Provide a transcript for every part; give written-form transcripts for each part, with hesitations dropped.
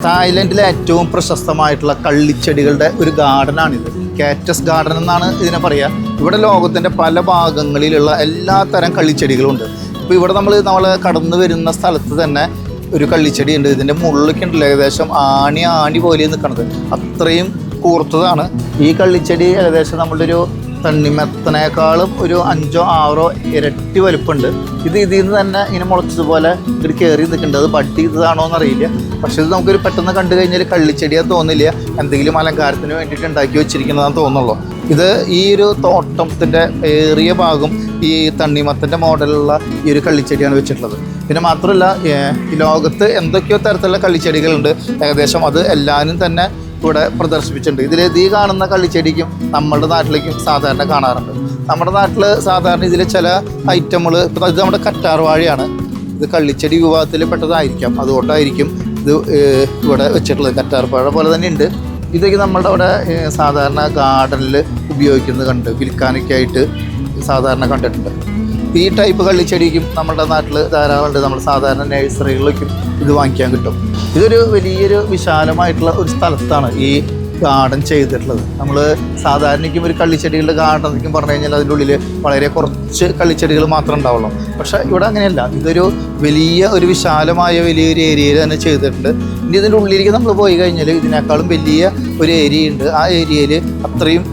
തായ്ലൻഡിലെ ഏറ്റവും പ്രശസ്തമായിട്ടുള്ള കള്ളിച്ചെടികളുടെ ഒരു ഗാർഡനാണിത്. കാറ്റസ് ഗാർഡൻ എന്നാണ് ഇതിനെ പറയുക. ഇവിടെ ലോകത്തിൻ്റെ പല ഭാഗങ്ങളിലുള്ള എല്ലാ തരം കള്ളിച്ചെടികളുണ്ട്. ഇപ്പോൾ ഇവിടെ നമ്മൾ കടന്നു വരുന്ന സ്ഥലത്ത് തന്നെ ഒരു കള്ളിച്ചെടി ഉണ്ട്. ഇതിൻ്റെ മുകളിലൊക്കെ ഉണ്ടല്ലോ ഏകദേശം ആണി പോലെ നിൽക്കുന്നത്, അത്രയും കൂർത്തതാണ്. ഈ കള്ളിച്ചെടി ഏകദേശം നമ്മളുടെ ഒരു തണ്ണിമത്തനേക്കാളും ഒരു 5-6 ഇരട്ടി വലുപ്പമുണ്ട്. ഇതിൽ നിന്ന് തന്നെ ഇങ്ങനെ മുളച്ചതുപോലെ ഇത് കയറി നിൽക്കുന്നുണ്ട്. അത് ബഡ് ചെയ്തതാണോ എന്നറിയില്ല. പക്ഷേ ഇത് നമുക്കൊരു പെട്ടെന്ന് കണ്ടു കഴിഞ്ഞാൽ കള്ളിച്ചെടിയാന്ന് തോന്നില്ല, എന്തെങ്കിലും അലങ്കാരത്തിന് വേണ്ടിയിട്ട് ഉണ്ടാക്കി വെച്ചിരിക്കുന്നതാണെന്ന് തോന്നുള്ളൂ. ഇത് ഈ ഒരു തോട്ടത്തിൻ്റെ ഏറിയ ഭാഗം ഈ തണ്ണിമത്തൻ്റെ മോഡലുള്ള ഈ ഒരു കള്ളിച്ചെടിയാണ് വെച്ചിട്ടുള്ളത്. പിന്നെ മാത്രമല്ല, ഈ ലോകത്ത് എന്തൊക്കെയോ തരത്തിലുള്ള കള്ളിച്ചെടികളുണ്ട്. ഏകദേശം അത് എല്ലാവരും തന്നെ ഇവിടെ പ്രദർശിപ്പിച്ചിട്ടുണ്ട്. ഈ കാണുന്ന കള്ളിച്ചെടിക്കും നമ്മുടെ നാട്ടിലേക്കും സാധാരണ കാണാറുണ്ട്. നമ്മുടെ നാട്ടിൽ സാധാരണ ഇതിൽ ചില ഐറ്റങ്ങൾ, ഇപ്പോൾ ഇത് നമ്മുടെ കറ്റാർ വാഴയാണ്. ഇത് കള്ളിച്ചെടി വിഭാഗത്തിൽ പെട്ടതായിരിക്കാം, അതുകൊണ്ടായിരിക്കും ഇത് ഇവിടെ വെച്ചിട്ടുള്ളത്. കറ്റാർ വാഴ പോലെ തന്നെ ഉണ്ട്. ഇതൊക്കെ നമ്മളുടെ അവിടെ സാധാരണ ഗാർഡനിൽ ഉപയോഗിക്കുന്നത് വിൽക്കാനൊക്കെ ആയിട്ട് സാധാരണ കണ്ടിട്ടുണ്ട്. ഈ ടൈപ്പ് കള്ളിച്ചെടിക്കും നമ്മുടെ നാട്ടിൽ ധാരാളമുണ്ട്. നമ്മൾ സാധാരണ നഴ്സറികളിലേക്കും ഇത് വാങ്ങിക്കാൻ കിട്ടും. ഇതൊരു വലിയൊരു വിശാലമായിട്ടുള്ള ഒരു സ്ഥലത്താണ് ഈ ഗാർഡൻ ചെയ്തിട്ടുള്ളത്. നമ്മൾ സാധാരണയ്ക്കും ഒരു കള്ളിച്ചെടികളുടെ ഗാർഡൻ എന്നൊക്കെ പറഞ്ഞു കഴിഞ്ഞാൽ അതിൻ്റെ ഉള്ളിൽ വളരെ കുറച്ച് കള്ളിച്ചെടികൾ മാത്രമേ ഉണ്ടാവുള്ളൂ. പക്ഷേ ഇവിടെ അങ്ങനെയല്ല. ഇതൊരു ഒരു വിശാലമായ വലിയൊരു ഏരിയയിൽ തന്നെ ചെയ്തിട്ടുണ്ട്. ഇനി ഇതിൻ്റെ ഉള്ളിലേക്ക് നമ്മൾ പോയി കഴിഞ്ഞാൽ ഇതിനേക്കാളും വലിയ ഒരു ഏരിയ ഉണ്ട്. ആ ഏരിയയിൽ അത്രയും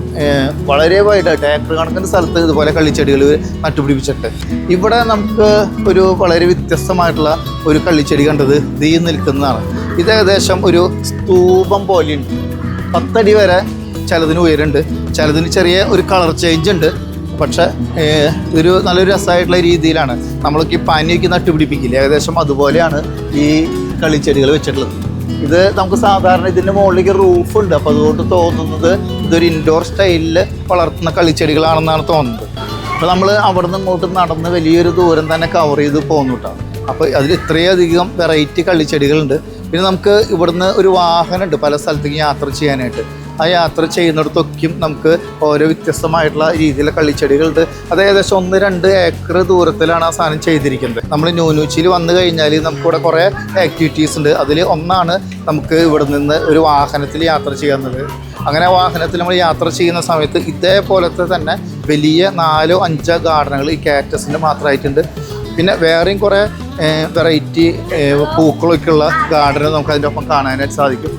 വളരെ വൈഡായിട്ട് ഏക്കർ കണക്കിന് സ്ഥലത്ത് ഇതുപോലെ കള്ളിച്ചെടികൾ നട്ടുപിടിപ്പിച്ചിട്ടുണ്ട്. ഇവിടെ നമുക്ക് ഒരു വളരെ വ്യത്യസ്തമായിട്ടുള്ള ഒരു കള്ളിച്ചെടി കണ്ടത് ഈ നിൽക്കുന്നതാണ്. ഇത് ഏകദേശം ഒരു സ്തൂപം പോലെയുണ്ട്. 10 അടി വരെ ചിലതിന് ഉയരുണ്ട്, ചിലതിന് ചെറിയ ഒരു കളർ ചേഞ്ച് ഉണ്ട്. പക്ഷേ ഇതൊരു നല്ലൊരു രസമായിട്ടുള്ള രീതിയിലാണ് നമ്മളൊക്കെ ഈ പനിയൊക്കെ നട്ടുപിടിപ്പിക്കില്ല, ഏകദേശം അതുപോലെയാണ് ഈ കള്ളിച്ചെടികൾ വെച്ചിട്ടുള്ളത്. ഇത് നമുക്ക് സാധാരണ ഇതിൻ്റെ മുകളിലേക്ക് റൂഫുണ്ട്. അപ്പോൾ അതുകൊണ്ട് തോന്നുന്നത് ഇതൊരു ഇൻഡോർ സ്റ്റൈലിൽ വളർത്തുന്ന കള്ളിച്ചെടികളാണെന്നാണ് തോന്നുന്നത്. അപ്പോൾ നമ്മൾ അവിടെ നിന്ന് ഇങ്ങോട്ട് നടന്ന് വലിയൊരു ദൂരം തന്നെ കവർ ചെയ്ത് പോകുന്നുണ്ടാണ്. അപ്പോൾ അതിൽ ഇത്രയധികം വെറൈറ്റി കള്ളിച്ചെടികളുണ്ട്. പിന്നെ നമുക്ക് ഇവിടുന്ന് ഒരു വാഹനമുണ്ട് പല സ്ഥലത്തേക്ക് യാത്ര ചെയ്യാനായിട്ട്. ആ യാത്ര ചെയ്യുന്നിടത്തൊക്കെയും നമുക്ക് ഓരോ വ്യത്യസ്തമായിട്ടുള്ള രീതിയിലെ കള്ളിച്ചെടികളുണ്ട്. അത് ഏകദേശം 1-2 ഏക്കർ ദൂരത്തിലാണ് ആ സാധനം ചെയ്തിരിക്കുന്നത്. നമ്മൾ ന്യൂനൂച്ചിയിൽ വന്നു കഴിഞ്ഞാൽ നമുക്കിവിടെ കുറേ ആക്ടിവിറ്റീസ് ഉണ്ട്. അതിൽ ഒന്നാണ് നമുക്ക് ഇവിടെ നിന്ന് ഒരു വാഹനത്തിൽ യാത്ര ചെയ്യാവുന്നത്. അങ്ങനെ വാഹനത്തിൽ നമ്മൾ യാത്ര ചെയ്യുന്ന സമയത്ത് ഇതേപോലത്തെ തന്നെ വലിയ 4-5 ഗാർഡനുകൾ ഈ കാറ്റസിൻ്റെ മാത്രമായിട്ടുണ്ട്. പിന്നെ വേറെയും കുറേ വെറൈറ്റി പൂക്കളൊക്കെയുള്ള ഗാർഡൻ നമുക്ക് അതിൻ്റെ ഒപ്പം കാണാനായിട്ട് സാധിക്കും.